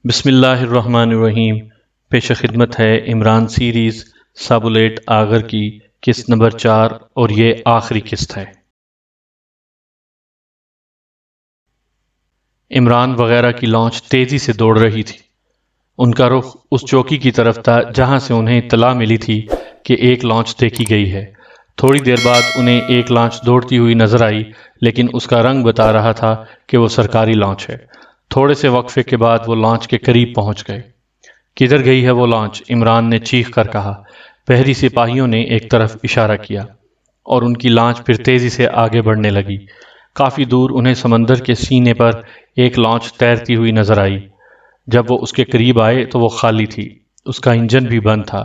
بسم اللہ الرحمن الرحیم۔ پیش خدمت ہے عمران سیریز سابولیٹ آگر کی قسط نمبر 4 اور یہ آخری قسط ہے۔ عمران وغیرہ کی لانچ تیزی سے دوڑ رہی تھی۔ ان کا رخ اس چوکی کی طرف تھا جہاں سے انہیں اطلاع ملی تھی کہ ایک لانچ دیکھی گئی ہے۔ تھوڑی دیر بعد انہیں ایک لانچ دوڑتی ہوئی نظر آئی، لیکن اس کا رنگ بتا رہا تھا کہ وہ سرکاری لانچ ہے۔ تھوڑے سے وقفے کے بعد وہ لانچ کے قریب پہنچ گئے۔ کدھر گئی ہے وہ لانچ؟ عمران نے چیخ کر کہا۔ بحری سپاہیوں نے ایک طرف اشارہ کیا اور ان کی لانچ پھر تیزی سے آگے بڑھنے لگی۔ کافی دور انہیں سمندر کے سینے پر ایک لانچ تیرتی ہوئی نظر آئی۔ جب وہ اس کے قریب آئے تو وہ خالی تھی، اس کا انجن بھی بند تھا۔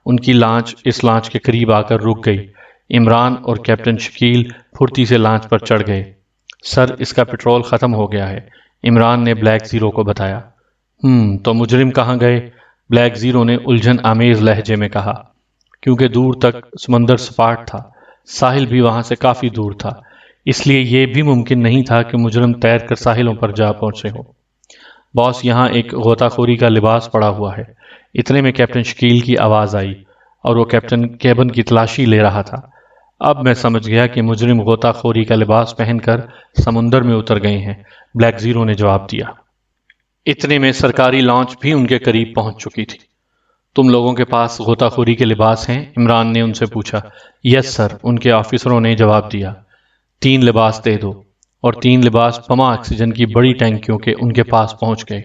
ان کی لانچ اس لانچ کے قریب آ کر رک گئی۔ عمران اور کیپٹن شکیل پھرتی سے لانچ پر چڑھ گئے۔ سر، اس کا پٹرول ختم ہو گیا ہے، عمران نے بلیک زیرو کو بتایا۔ تو مجرم کہاں گئے؟ بلیک زیرو نے الجھن آمیز لہجے میں کہا۔ کیونکہ دور تک سمندر سپاٹ تھا، ساحل بھی وہاں سے کافی دور تھا، اس لیے یہ بھی ممکن نہیں تھا کہ مجرم تیر کر ساحلوں پر جا پہنچے ہو۔ باس، یہاں ایک غوطہ خوری کا لباس پڑا ہوا ہے۔ اتنے میں کیپٹن شکیل کی آواز آئی اور وہ کیپٹن کیبن کی تلاشی لے رہا تھا۔ اب میں سمجھ گیا کہ مجرم غوطہ خوری کا لباس پہن کر سمندر میں اتر گئے ہیں، بلیک زیرو نے جواب دیا۔ اتنے میں سرکاری لانچ بھی ان کے قریب پہنچ چکی تھی۔ تم لوگوں کے پاس غوطہ خوری کے لباس ہیں؟ عمران نے ان سے پوچھا۔ یس سر، ان کے آفیسروں نے جواب دیا۔ 3 لباس دے دو۔ اور 3 لباس پما آکسیجن کی بڑی ٹینکیوں کے ان کے پاس پہنچ گئے۔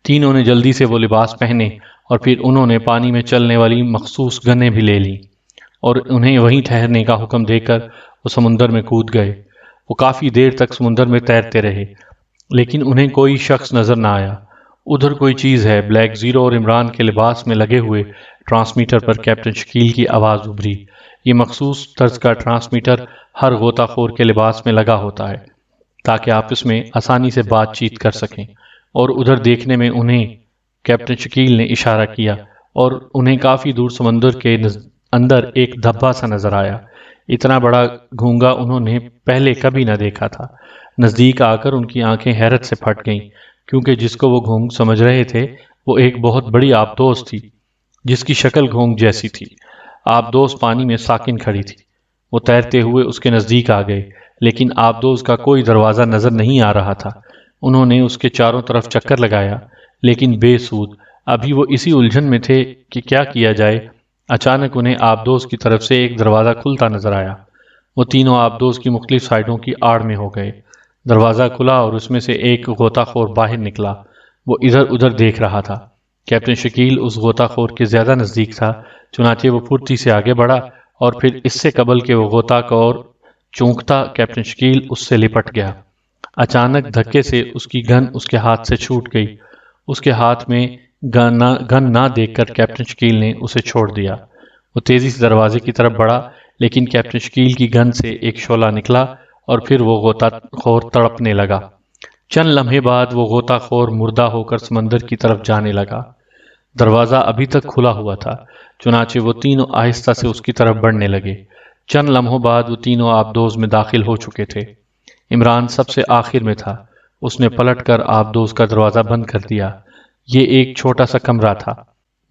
تینوں نے جلدی سے وہ لباس پہنے اور پھر انہوں نے پانی میں چلنے والی مخصوص گنیں بھی لے لیں اور انہیں وہیں ٹھہرنے کا حکم دے کر وہ سمندر میں کود گئے۔ وہ کافی دیر تک سمندر میں تیرتے رہے، لیکن انہیں کوئی شخص نظر نہ آیا۔ ادھر کوئی چیز ہے، بلیک زیرو اور عمران کے لباس میں لگے ہوئے ٹرانسمیٹر پر کیپٹن شکیل کی آواز ابھری۔ یہ مخصوص طرز کا ٹرانسمیٹر ہر غوطہ خور کے لباس میں لگا ہوتا ہے تاکہ آپس میں آسانی سے بات چیت کر سکیں۔ اور ادھر دیکھنے میں انہیں کیپٹن شکیل نے اشارہ کیا اور انہیں کافی دور سمندر کے اندر ایک دھبا سا نظر آیا۔ اتنا بڑا گھونگا انہوں نے پہلے کبھی نہ دیکھا تھا۔ نزدیک آ کر ان کی آنکھیں حیرت سے پھٹ گئیں، کیونکہ جس کو وہ گھونگ سمجھ رہے تھے وہ ایک بہت بڑی آبدوز تھی جس کی شکل گھونگ جیسی تھی۔ آبدوز پانی میں ساکن کھڑی تھی۔ وہ تیرتے ہوئے اس کے نزدیک آ گئے، لیکن آبدوز کا کوئی دروازہ نظر نہیں آ رہا تھا۔ انہوں نے اس کے چاروں طرف چکر لگایا، لیکن بے سود۔ ابھی وہ اسی الجھن میں تھے کہ کیا کیا جائے، اچانک انہیں آبدوز کی طرف سے ایک دروازہ کھلتا نظر آیا۔ وہ تینوں آبدوز کی مختلف سائڈوں کی آڑ میں ہو گئے۔ دروازہ کھلا اور اس میں سے ایک غوطہ خور باہر نکلا۔ وہ ادھر ادھر دیکھ رہا تھا۔ کیپٹن شکیل اس غوطہ خور کے زیادہ نزدیک تھا، چنانچہ وہ پھرتی سے آگے بڑھا اور پھر اس سے قبل کہ وہ غوطہ خور چونکتا، کیپٹن شکیل اس سے لپٹ گیا۔ اچانک دھکے سے اس کی گن اس کے ہاتھ سے چھوٹ گئی۔ اس کے ہاتھ میں گن نہ دیکھ کر کیپٹن شکیل نے اسے چھوڑ دیا۔ وہ تیزی سے دروازے کی طرف بڑھا، لیکن کیپٹن شکیل کی گن سے ایک شعلہ نکلا اور پھر وہ غوطہ خور تڑپنے لگا۔ چند لمحے بعد وہ غوطہ خور مردہ ہو کر سمندر کی طرف جانے لگا۔ دروازہ ابھی تک کھلا ہوا تھا، چنانچہ وہ تینوں آہستہ سے اس کی طرف بڑھنے لگے۔ چند لمحوں بعد وہ تینوں آبدوز میں داخل ہو چکے تھے۔ عمران سب سے آخر میں تھا۔ اس نے پلٹ کر آبدوز کا دروازہ بند کر دیا۔ یہ ایک چھوٹا سا کمرہ تھا۔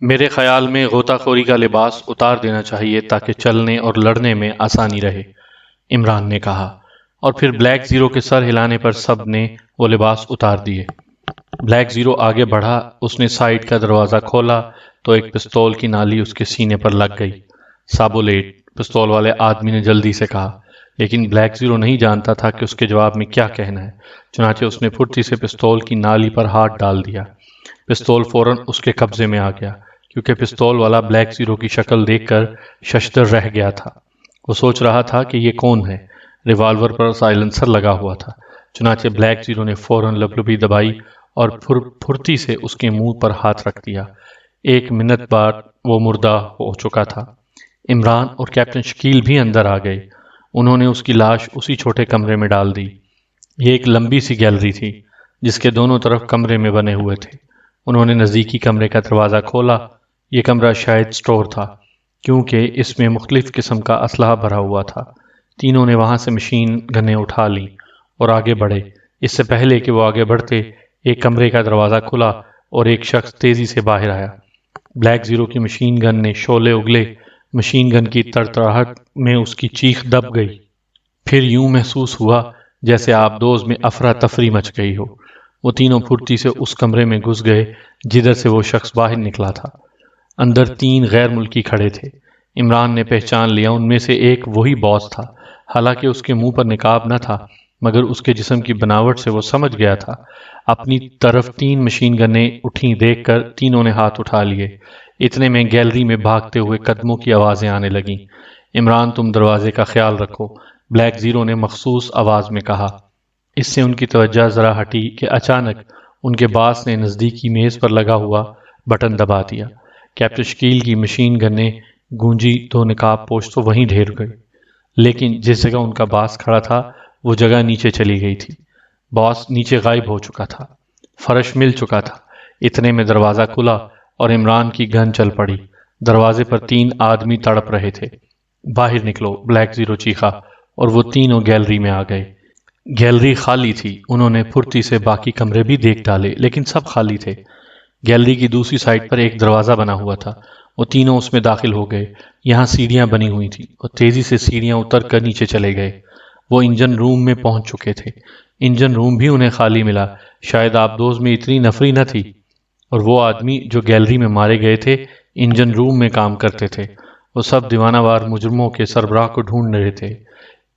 میرے خیال میں غوطہ خوری کا لباس اتار دینا چاہیے تاکہ چلنے اور لڑنے میں آسانی رہے، عمران نے کہا، اور پھر بلیک زیرو کے سر ہلانے پر سب نے وہ لباس اتار دیے۔ بلیک زیرو آگے بڑھا، اس نے سائیڈ کا دروازہ کھولا تو ایک پستول کی نالی اس کے سینے پر لگ گئی۔ سابولیٹ، پستول والے آدمی نے جلدی سے کہا، لیکن بلیک زیرو نہیں جانتا تھا کہ اس کے جواب میں کیا کہنا ہے، چنانچہ اس نے پھرتی سے پستول کی نالی پر ہاتھ ڈال دیا۔ پستول فوراً اس کے قبضے میں آ گیا، کیونکہ پستول والا بلیک زیرو کی شکل دیکھ کر ششدر رہ گیا تھا۔ وہ سوچ رہا تھا کہ یہ کون ہے۔ ریوالور پر سائلنسر لگا ہوا تھا، چنانچہ بلیک زیرو نے فوراً لبلبی دبائی اور پھرتی سے اس کے منہ پر ہاتھ رکھ دیا۔ 1 منٹ بعد وہ مردہ ہو چکا تھا۔ عمران اور کیپٹن شکیل بھی اندر آ گئے۔ انہوں نے اس کی لاش اسی چھوٹے کمرے میں ڈال دی۔ یہ ایک لمبی سی گیلری تھی جس کے دونوں طرف کمرے میں بنے ہوئے تھے۔ انہوں نے نزدیکی کمرے کا دروازہ کھولا۔ یہ کمرہ شاید سٹور تھا، کیونکہ اس میں مختلف قسم کا اسلحہ بھرا ہوا تھا۔ تینوں نے وہاں سے مشین گنیں اٹھا لیں اور آگے بڑھے۔ اس سے پہلے کہ وہ آگے بڑھتے، ایک کمرے کا دروازہ کھلا اور ایک شخص تیزی سے باہر آیا۔ بلیک زیرو کی مشین گن نے شعلے اگلے، مشین گن کی تڑتڑاہٹ میں اس کی چیخ دب گئی۔ پھر یوں محسوس ہوا جیسے آبدوز میں افراتفری مچ گئی ہو۔ وہ تینوں پھرتی سے اس کمرے میں گھس گئے جدھر سے وہ شخص باہر نکلا تھا۔ اندر 3 غیر ملکی کھڑے تھے۔ عمران نے پہچان لیا ان میں سے ایک وہی باس تھا۔ حالانکہ اس کے منہ پر نقاب نہ تھا، مگر اس کے جسم کی بناوٹ سے وہ سمجھ گیا تھا۔ اپنی طرف 3 مشین گنیں اٹھیں دیکھ کر تینوں نے ہاتھ اٹھا لیے۔ اتنے میں گیلری میں بھاگتے ہوئے قدموں کی آوازیں آنے لگیں۔ عمران تم دروازے کا خیال رکھو، بلیک زیرو نے مخصوص آواز میں کہا۔ اس سے ان کی توجہ ذرا ہٹی کہ اچانک ان کے باس نے نزدیکی میز پر لگا ہوا بٹن دبا دیا۔ کیپٹن شکیل کی مشین گنیں گونجی تو نقاب پوش تو وہیں ڈھیر گئی، لیکن جس جگہ ان کا باس کھڑا تھا وہ جگہ نیچے چلی گئی تھی۔ باس نیچے غائب ہو چکا تھا، فرش مل چکا تھا۔ اتنے میں دروازہ کھلا اور عمران کی گن چل پڑی۔ دروازے پر 3 آدمی تڑپ رہے تھے۔ باہر نکلو، بلیک زیرو چیخا، اور وہ تینوں گیلری میں آ گئے۔ گیلری خالی تھی۔ انہوں نے پھرتی سے باقی کمرے بھی دیکھ ڈالے، لیکن سب خالی تھے۔ گیلری کی دوسری سائڈ پر ایک دروازہ بنا ہوا تھا۔ وہ تینوں اس میں داخل ہو گئے۔ یہاں سیڑھیاں بنی ہوئی تھیں۔ وہ تیزی سے سیڑھیاں اتر کر نیچے چلے گئے۔ وہ انجن روم میں پہنچ چکے تھے۔ انجن روم بھی انہیں خالی ملا۔ شاید آبدوز میں اتنی نفری نہ تھی، اور وہ آدمی جو گیلری میں مارے گئے تھے انجن روم میں کام کرتے تھے۔ وہ سب دیوانہ وار مجرموں کے سربراہ کو ڈھونڈ رہے تھے۔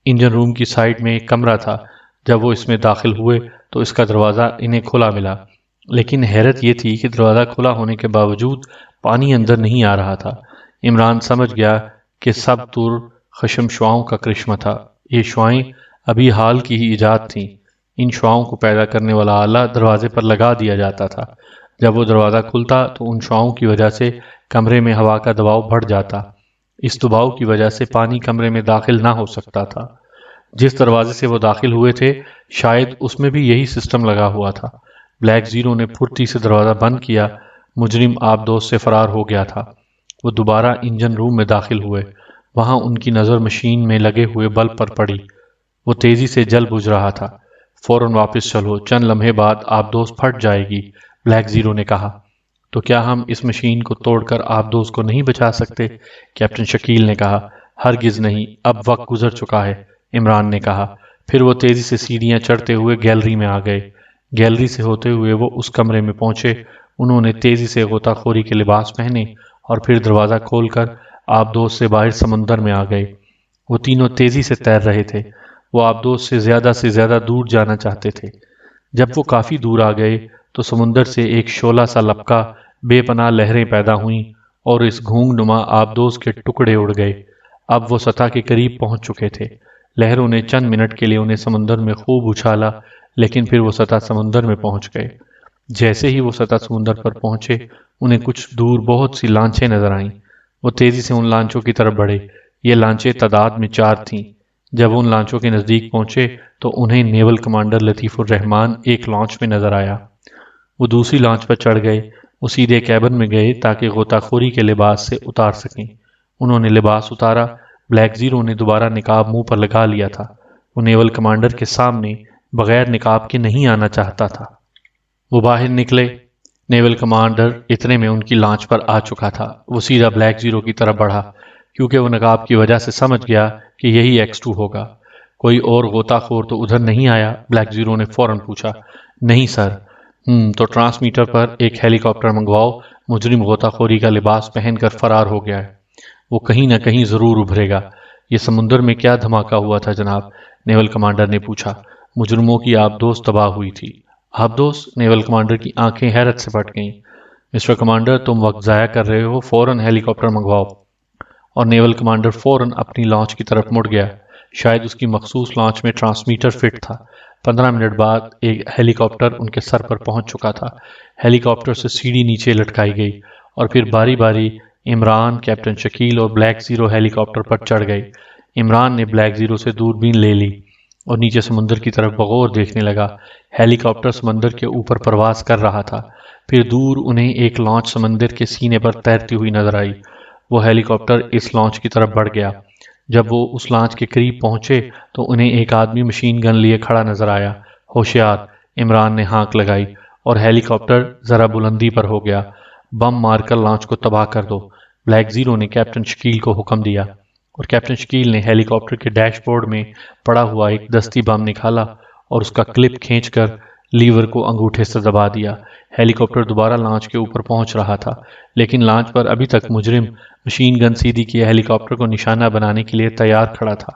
انجن روم کی سائڈ میں ایک کمرہ تھا۔ جب وہ اس میں داخل ہوئے تو اس کا دروازہ انہیں کھلا ملا، لیکن حیرت یہ تھی کہ دروازہ کھلا ہونے کے باوجود پانی اندر نہیں آ رہا تھا۔ عمران سمجھ گیا کہ سب تر خشم شعاؤں کا کرشمہ تھا۔ یہ شعائیں ابھی حال کی ہی ایجاد تھیں۔ ان شعاؤں کو پیدا کرنے والا آلہ دروازے پر لگا دیا جاتا تھا۔ جب وہ دروازہ کھلتا تو ان شعاؤں کی وجہ سے کمرے میں ہوا کا دباؤ بڑھ جاتا۔ اس دباؤ کی وجہ سے پانی کمرے میں داخل نہ ہو سکتا تھا۔ جس دروازے سے وہ داخل ہوئے تھے شاید اس میں بھی یہی سسٹم لگا ہوا تھا۔ بلیک زیرو نے پھرتی سے دروازہ بند کیا۔ مجرم آبدوز سے فرار ہو گیا تھا۔ وہ دوبارہ انجن روم میں داخل ہوئے۔ وہاں ان کی نظر مشین میں لگے ہوئے بلب پر پڑی۔ وہ تیزی سے جل بجھ رہا تھا۔ فوراً واپس چلو، چند لمحے بعد آبدوز پھٹ جائے گی، بلیک زیرو نے کہا۔ تو کیا ہم اس مشین کو توڑ کر آبدوز کو نہیں بچا سکتے؟ کیپٹن شکیل نے کہا۔ ہرگز نہیں، اب وقت گزر چکا ہے، عمران نے کہا۔ پھر وہ تیزی سے سیڑھیاں چڑھتے ہوئے گیلری میں آ گئے۔ گیلری سے ہوتے ہوئے وہ اس کمرے میں پہنچے۔ انہوں نے تیزی سے غوطہ خوری کے لباس پہنے اور پھر دروازہ کھول کر آبدوز سے باہر سمندر میں آ گئے۔ وہ تینوں تیزی سے تیر رہے تھے۔ وہ آبدوز سے زیادہ دور جانا چاہتے تھے۔ جب وہ کافی دور آ گئے تو سمندر سے ایک شعلہ سا لپکا، بے پناہ لہریں پیدا ہوئیں اور اس گھونگ نما آبدوز کے ٹکڑے اڑ گئے۔ اب وہ سطح کے قریب پہنچ چکے تھے۔ لہروں نے چند منٹ کے لیے انہیں سمندر میں خوب اچھالا، لیکن پھر وہ سطح سمندر میں پہنچ گئے۔ جیسے ہی وہ سطح سمندر پر پہنچے انہیں کچھ دور بہت سی لانچیں نظر آئیں۔ وہ تیزی سے ان لانچوں کی طرف بڑھے۔ یہ لانچیں تعداد میں 4 تھیں۔ جب وہ ان لانچوں کے نزدیک پہنچے تو انہیں نیول کمانڈر لطیف الرحمان ایک لانچ میں نظر آیا۔ وہ دوسری لانچ پر چڑھ گئے۔ وہ سیدھے کیبن میں گئے تاکہ غوطہ خوری کے لباس سے اتار سکیں۔ انہوں نے لباس اتارا۔ بلیک زیرو نے دوبارہ نقاب منہ پر لگا لیا تھا۔ وہ نیول کمانڈر کے سامنے بغیر نقاب کے نہیں آنا چاہتا تھا۔ وہ باہر نکلے۔ نیول کمانڈر اتنے میں ان کی لانچ پر آ چکا تھا۔ وہ سیدھا بلیک زیرو کی طرف بڑھا، کیونکہ وہ نقاب کی وجہ سے سمجھ گیا کہ یہی X2 ہوگا۔ کوئی اور غوطہ خور تو ادھر نہیں آیا؟ بلیک زیرو نے فوراً پوچھا۔ نہیں سر۔ تو ٹرانسمیٹر پر ایک ہیلی کاپٹر منگواؤ۔ مجرم غوطہ خوری کا لباس پہن کر فرار ہو گیا ہے۔ وہ کہیں نہ کہیں ضرور ابھرے گا۔ یہ سمندر میں کیا دھماکہ ہوا تھا جناب؟ نیول کمانڈر نے پوچھا۔ مجرموں کی آبدوز تباہ ہوئی تھی۔ آبدوز؟ نیول کمانڈر کی آنکھیں حیرت سے پھٹ گئیں۔ مسٹر کمانڈر تم وقت ضائع کر رہے ہو، فوراً ہیلی کاپٹر منگواؤ۔ اور نیول کمانڈر فوراً اپنی لانچ کی طرف مڑ گیا۔ شاید اس کی مخصوص لانچ میں ٹرانسمیٹر فٹ تھا۔ 15 منٹ بعد ایک ہیلی کاپٹر ان کے سر پر پہنچ چکا تھا۔ ہیلی کاپٹر سے سیڑھی نیچے لٹکائی گئی اور پھر باری باری عمران، کیپٹن شکیل اور بلیک زیرو ہیلی کاپٹر پر چڑھ گئے۔ عمران نے بلیک زیرو سے دوربین لے لی اور نیچے سمندر کی طرف بغور دیکھنے لگا۔ ہیلی کاپٹر سمندر کے اوپر پرواز کر رہا تھا۔ پھر دور انہیں ایک لانچ سمندر کے سینے پر تیرتی ہوئی نظر آئی۔ وہ ہیلی کاپٹر اس لانچ کی طرف بڑھ گیا۔ جب وہ اس لانچ کے قریب پہنچے تو انہیں ایک آدمی مشین گن لیے کھڑا نظر آیا۔ ہوشیار! عمران نے ہانک لگائی اور ہیلی کاپٹر ذرا بلندی پر ہو گیا۔ بم مار کر لانچ کو تباہ کر دو، بلیک زیرو نے کیپٹن شکیل کو حکم دیا، اور کیپٹن شکیل نے ہیلی کاپٹر کے ڈیش بورڈ میں پڑا ہوا ایک دستی بم نکالا اور اس کا کلپ کھینچ کر لیور کو انگوٹھے سے دبا دیا۔ ہیلی کاپٹر دوبارہ لانچ کے اوپر پہنچ رہا تھا، لیکن لانچ پر ابھی تک مجرم مشین گن سیدھی کیے ہیلی کاپٹر کو نشانہ بنانے کے لیے تیار کھڑا تھا۔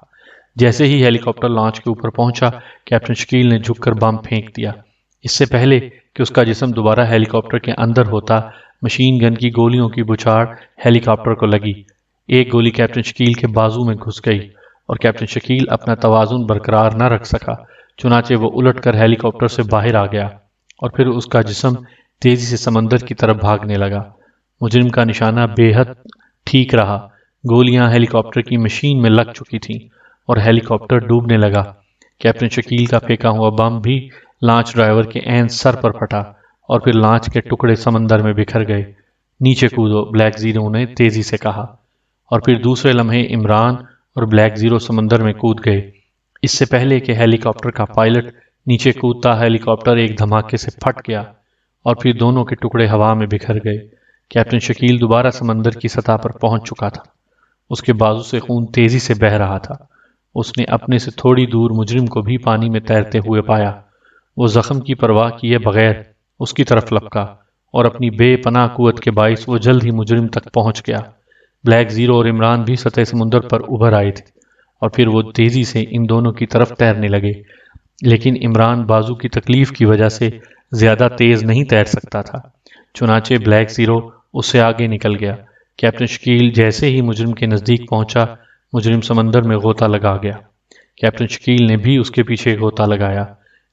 جیسے ہی ہیلی کاپٹر لانچ کے اوپر پہنچا، کیپٹن شکیل نے جھک کر بم پھینک دیا۔ اس سے پہلے کہ اس کا جسم دوبارہ ہیلی کاپٹر کے اندر ہوتا، مشین گن کی گولیوں کی بچھاڑ ہیلی کاپٹر کو لگی۔ ایک گولی کیپٹن شکیل کے بازو میں گھس گئی اور کیپٹن شکیل اپنا توازن برقرار نہ رکھ سکا، چنانچہ وہ الٹ کر ہیلی کاپٹر سے باہر آ گیا اور پھر اس کا جسم تیزی سے سمندر کی طرف بھاگنے لگا۔ مجرم کا نشانہ بے حد ٹھیک رہا، گولیاں ہیلی کاپٹر کی مشین میں لگ چکی تھیں اور ہیلی کاپٹر ڈوبنے لگا۔ کیپٹن شکیل کا پھینکا ہوا بم بھی لانچ ڈرائیور کے عین سر پر پھٹا اور پھر لانچ کے ٹکڑے سمندر میں بکھر گئے۔ نیچے کودو، بلیک زیرو نے تیزی سے کہا، اور پھر دوسرے لمحے عمران اور بلیک زیرو سمندر میں کود گئے۔ اس سے پہلے کہ ہیلی کاپٹر کا پائلٹ نیچے کودتا، ہیلی کاپٹر ایک دھماکے سے پھٹ گیا اور پھر دونوں کے ٹکڑے ہوا میں بکھر گئے۔ کیپٹن شکیل دوبارہ سمندر کی سطح پر پہنچ چکا تھا، اس کے بازو سے خون تیزی سے بہہ رہا تھا۔ اس نے اپنے سے تھوڑی دور مجرم کو بھی پانی میں تیرتے ہوئے پایا۔ وہ زخم کی پرواہ کیے بغیر اس کی طرف لپکا اور اپنی بے پناہ قوت کے باعث وہ جلد ہی مجرم تک پہنچ گیا۔ بلیک زیرو اور عمران بھی سطح سمندر پر ابھر آئے تھے اور پھر وہ تیزی سے ان دونوں کی طرف تیرنے لگے، لیکن عمران بازو کی تکلیف کی وجہ سے زیادہ تیز نہیں تیر سکتا تھا، چنانچہ بلیک زیرو اس سے آگے نکل گیا۔ کیپٹن شکیل جیسے ہی مجرم کے نزدیک پہنچا، مجرم سمندر میں غوطہ لگا گیا۔ کیپٹن شکیل نے بھی اس کے پیچھے غوطہ لگایا،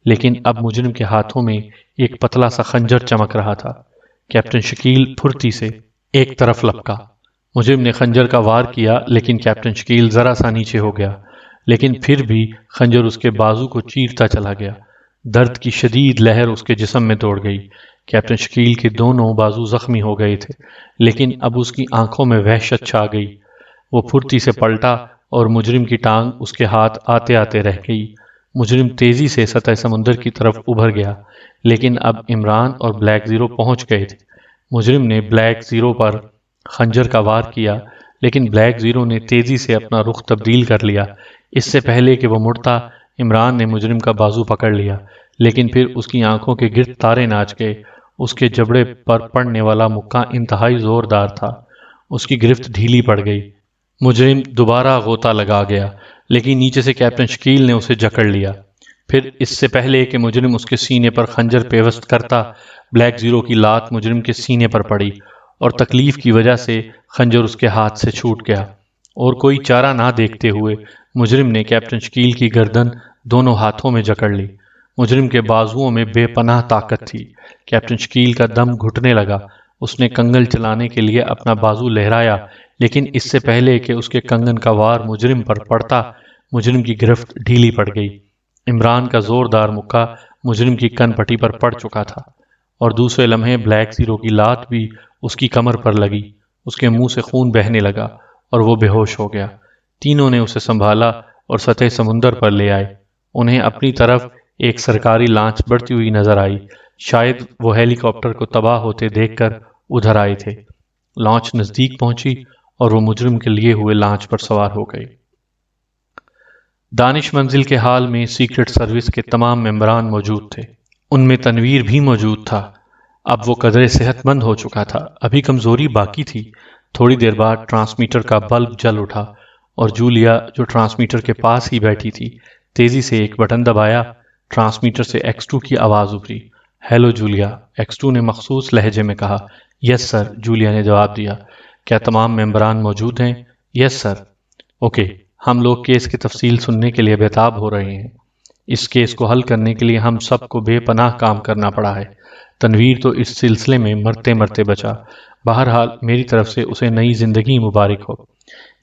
لیکن اب مجرم کے ہاتھوں میں ایک پتلا سا خنجر چمک رہا تھا۔ کیپٹن شکیل پھرتی سے ایک طرف لپکا۔ مجرم نے خنجر کا وار کیا، لیکن کیپٹن شکیل ذرا سا نیچے ہو گیا، لیکن پھر بھی خنجر اس کے بازو کو چیرتا چلا گیا۔ درد کی شدید لہر اس کے جسم میں دوڑ گئی۔ کیپٹن شکیل کے دونوں بازو زخمی ہو گئے تھے، لیکن اب اس کی آنکھوں میں وحشت چھا گئی۔ وہ پھرتی سے پلٹا اور مجرم کی ٹانگ اس کے ہاتھ آتے آتے رہ گئی۔ مجرم تیزی سے سطح سمندر کی طرف ابھر گیا، لیکن اب عمران اور بلیک زیرو پہنچ گئے تھے۔ مجرم نے بلیک زیرو پر خنجر کا وار کیا، لیکن بلیک زیرو نے تیزی سے اپنا رخ تبدیل کر لیا۔ اس سے پہلے کہ وہ مڑتا، عمران نے مجرم کا بازو پکڑ لیا، لیکن پھر اس کی آنکھوں کے گرد تارے ناچ گئے۔ اس کے جبڑے پر پڑنے والا مکہ انتہائی زوردار تھا، اس کی گرفت ڈھیلی پڑ گئی۔ مجرم دوبارہ غوطہ لگا گیا، لیکن نیچے سے کیپٹن شکیل نے اسے جکڑ لیا۔ پھر اس سے پہلے کہ مجرم اس کے سینے پر خنجر پیوست کرتا، بلیک زیرو کی لات مجرم کے سینے پر پڑی اور تکلیف کی وجہ سے خنجر اس کے ہاتھ سے چھوٹ گیا، اور کوئی چارہ نہ دیکھتے ہوئے مجرم نے کیپٹن شکیل کی گردن دونوں ہاتھوں میں جکڑ لی۔ مجرم کے بازوؤں میں بے پناہ طاقت تھی۔ کیپٹن شکیل کا دم گھٹنے لگا۔ اس نے کنگل چلانے کے لیے اپنا بازو لہرایا، لیکن اس سے پہلے کہ اس کے کنگن کا وار مجرم پر پڑتا، مجرم کی گرفت ڈھیلی پڑ گئی۔ عمران کا زوردار مکہ مجرم کی کن پٹی پر پڑ چکا تھا، اور دوسرے لمحے بلیک زیرو کی لات بھی اس کی کمر پر لگی۔ اس کے منہ سے خون بہنے لگا اور وہ بے ہوش ہو گیا۔ تینوں نے اسے سنبھالا اور سطح سمندر پر لے آئے۔ انہیں اپنی طرف ایک سرکاری لانچ بڑھتی ہوئی نظر آئی، شاید وہ ہیلی کاپٹر کو تباہ ہوتے دیکھ کر ادھر آئے تھے۔ لانچ نزدیک پہنچی اور وہ مجرم کے لیے ہوئے لانچ پر سوار ہو گئے۔ دانش منزل کے حال میں سیکرٹ سروس کے تمام ممبران موجود تھے، ان میں تنویر بھی موجود تھا۔ اب وہ قدرے صحت مند ہو چکا تھا، ابھی کمزوری باقی تھی۔ تھوڑی دیر بعد ٹرانسمیٹر کا بلب جل اٹھا اور جولیا جو ٹرانسمیٹر کے پاس ہی بیٹھی تھی، تیزی سے ایک بٹن دبایا۔ ٹرانسمیٹر سے X2 کی آواز ابھری۔ ہیلو جولیا، X2 نے مخصوص لہجے میں کہا۔ یس سر، جولیا نے جواب دیا۔ کیا تمام ممبران موجود ہیں؟ یس سر۔ اوکے، ہم لوگ کیس کی تفصیل سننے کے لیے بےتاب ہو رہے ہیں۔ اس کیس کو حل کرنے کے لیے ہم سب کو بے پناہ کام کرنا پڑا ہے۔ تنویر تو اس سلسلے میں مرتے مرتے بچا۔ بہرحال میری طرف سے اسے نئی زندگی مبارک ہو۔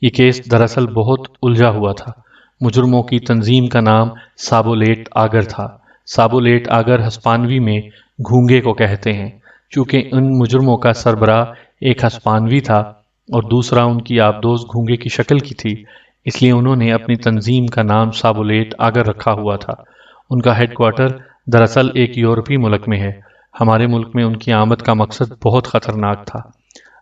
یہ کیس دراصل بہت الجھا ہوا تھا۔ مجرموں کی تنظیم کا نام سابولیٹ آگر تھا۔ سابولیٹ آگر ہسپانوی میں گھونگے کو کہتے ہیں۔ چونکہ ان مجرموں کا سربراہ ایک ہسپانوی تھا اور دوسرا ان کی آبدوز گھونگے کی شکل کی تھی، اس لیے انہوں نے اپنی تنظیم کا نام سابولیٹ آگر رکھا ہوا تھا۔ ان کا ہیڈ کوارٹر دراصل ایک یورپی ملک میں ہے۔ ہمارے ملک میں ان کی آمد کا مقصد بہت خطرناک تھا۔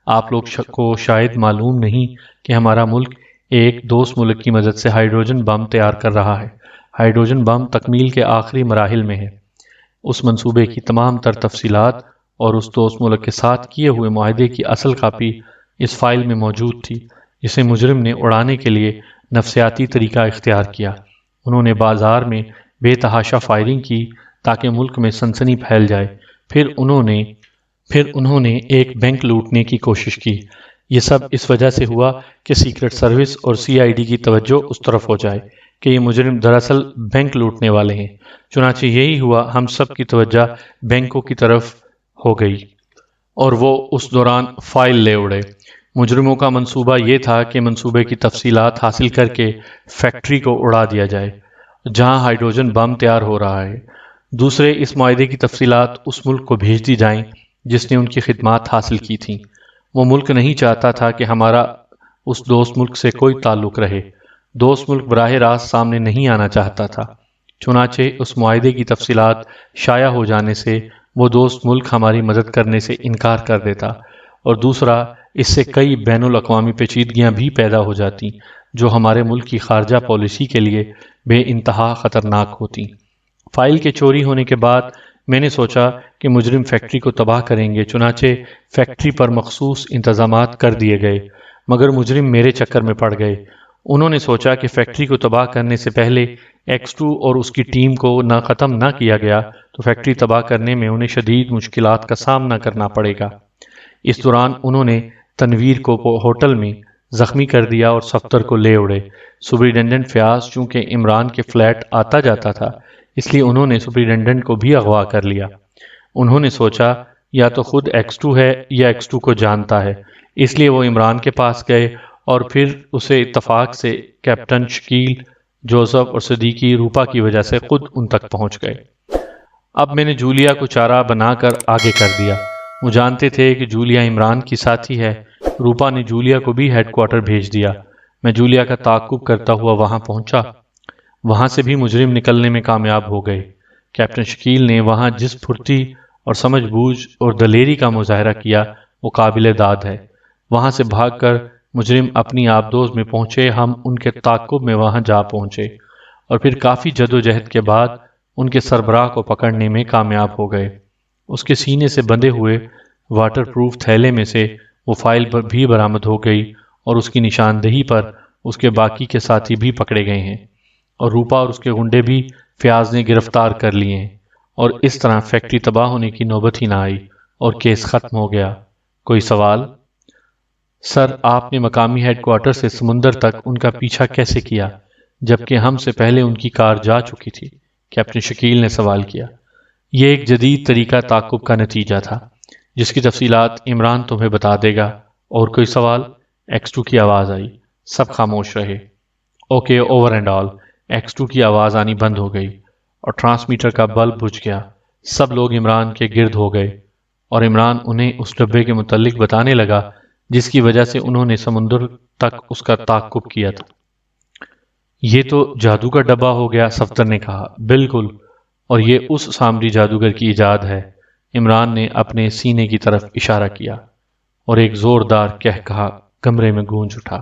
آپ لوگ کو شاید معلوم نہیں کہ ہمارا ملک ایک دوست ملک کی مدد سے ہائیڈروجن بم تیار کر رہا ہے۔ ہائیڈروجن بم تکمیل کے آخری مراحل میں ہے۔ اس منصوبے کی تمام تر تفصیلات اور اس دوست ملک کے ساتھ کیے ہوئے معاہدے کی اصل کاپی اس فائل میں موجود تھی، جسے مجرم نے اڑانے کے لیے نفسیاتی طریقہ اختیار کیا۔ انہوں نے بازار میں بے تحاشا فائرنگ کی تاکہ ملک میں سنسنی پھیل جائے۔ پھر انہوں نے ایک بینک لوٹنے کی کوشش کی۔ یہ سب اس وجہ سے ہوا کہ سیکرٹ سروس اور CID کی توجہ اس طرف ہو جائے کہ یہ مجرم دراصل بینک لوٹنے والے ہیں۔ چنانچہ یہی ہوا، ہم سب کی توجہ بینکوں کی طرف ہو گئی اور وہ اس دوران فائل لے اڑے۔ مجرموں کا منصوبہ یہ تھا کہ منصوبے کی تفصیلات حاصل کر کے فیکٹری کو اڑا دیا جائے جہاں ہائیڈروجن بم تیار ہو رہا ہے۔ دوسرے، اس معاہدے کی تفصیلات اس ملک کو بھیج دی جائیں جس نے ان کی خدمات حاصل کی تھیں۔ وہ ملک نہیں چاہتا تھا کہ ہمارا اس دوست ملک سے کوئی تعلق رہے۔ دوست ملک براہ راست سامنے نہیں آنا چاہتا تھا۔ چنانچہ اس معاہدے کی تفصیلات شائع ہو جانے سے وہ دوست ملک ہماری مدد کرنے سے انکار کر دیتا، اور دوسرا، اس سے کئی بین الاقوامی پیچیدگیاں بھی پیدا ہو جاتی جو ہمارے ملک کی خارجہ پالیسی کے لیے بے انتہا خطرناک ہوتی۔ فائل کے چوری ہونے کے بعد میں نے سوچا کہ مجرم فیکٹری کو تباہ کریں گے، چنانچہ فیکٹری پر مخصوص انتظامات کر دیے گئے، مگر مجرم میرے چکر میں پڑ گئے۔ انہوں نے سوچا کہ فیکٹری کو تباہ کرنے سے پہلے X2 اور اس کی ٹیم کو ختم نہ کیا گیا تو فیکٹری تباہ کرنے میں انہیں شدید مشکلات کا سامنا کرنا پڑے گا۔ اس دوران انہوں نے تنویر کو ہوٹل میں زخمی کر دیا اور صفدر کو لے اڑے۔ سپرنٹینڈنٹ فیاض چونکہ عمران کے فلیٹ آتا جاتا تھا، اس لیے انہوں نے سپرنٹینڈنٹ کو بھی اغوا کر لیا۔ انہوں نے سوچا یا تو خود X2 ہے یا X2 کو جانتا ہے، اس لیے وہ عمران کے پاس گئے اور پھر اسے اتفاق سے کیپٹن شکیل، جوزف اور صدیقی روپا کی وجہ سے خود ان تک پہنچ گئے۔ اب میں نے جولیا کو چارہ بنا کر آگے کر دیا۔ وہ جانتے تھے کہ جولیا عمران کی ساتھی ہے۔ روپا نے جولیا کو بھی ہیڈ کوارٹر بھیج دیا۔ میں جولیا کا تعاقب کرتا ہوا وہاں پہنچا۔ وہاں سے بھی مجرم نکلنے میں کامیاب ہو گئے۔ کیپٹن شکیل نے وہاں جس پھرتی اور سمجھ بوجھ اور دلیری کا مظاہرہ کیا وہ قابل داد ہے۔ وہاں سے بھاگ کر مجرم اپنی آبدوز میں پہنچے۔ ہم ان کے تعاقب میں وہاں جا پہنچے اور پھر کافی جدوجہد کے بعد ان کے سربراہ کو پکڑنے میں کامیاب ہو گئے۔ اس کے سینے سے بندھے ہوئے واٹر پروف تھیلے میں سے وہ فائل بھی برآمد ہو گئی اور اس کی نشاندہی پر اس کے باقی کے ساتھی بھی پکڑے گئے ہیں، اور روپا اور اس کے گنڈے بھی فیاض نے گرفتار کر لیے ہیں، اور اس طرح فیکٹری تباہ ہونے کی نوبت ہی نہ آئی اور کیس ختم ہو گیا۔ کوئی سوال؟ سر، آپ نے مقامی ہیڈ کوارٹر سے سمندر تک ان کا پیچھا کیسے کیا جبکہ ہم سے پہلے ان کی کار جا چکی تھی؟ کیپٹن شکیل نے سوال کیا۔ یہ ایک جدید طریقہ تعاقب کا نتیجہ تھا جس کی تفصیلات عمران تمہیں بتا دے گا۔ اور کوئی سوال؟ X2 کی آواز آئی۔ سب خاموش رہے۔ Okay, over and all. X2 کی آواز آنی بند ہو گئی اور ٹرانسمیٹر کا بلب بجھ گیا۔ سب لوگ عمران کے گرد ہو گئے اور عمران انہیں اس ڈبے کے متعلق بتانے لگا جس کی وجہ سے انہوں نے سمندر تک اس کا تعاقب کیا تھا۔ یہ تو جادو کا ڈبہ ہو گیا، صفدر نے کہا۔ بالکل، اور یہ اس سامری جادوگر کی ایجاد ہے۔ عمران نے اپنے سینے کی طرف اشارہ کیا اور ایک زوردار قہقہا کمرے میں گونج اٹھا۔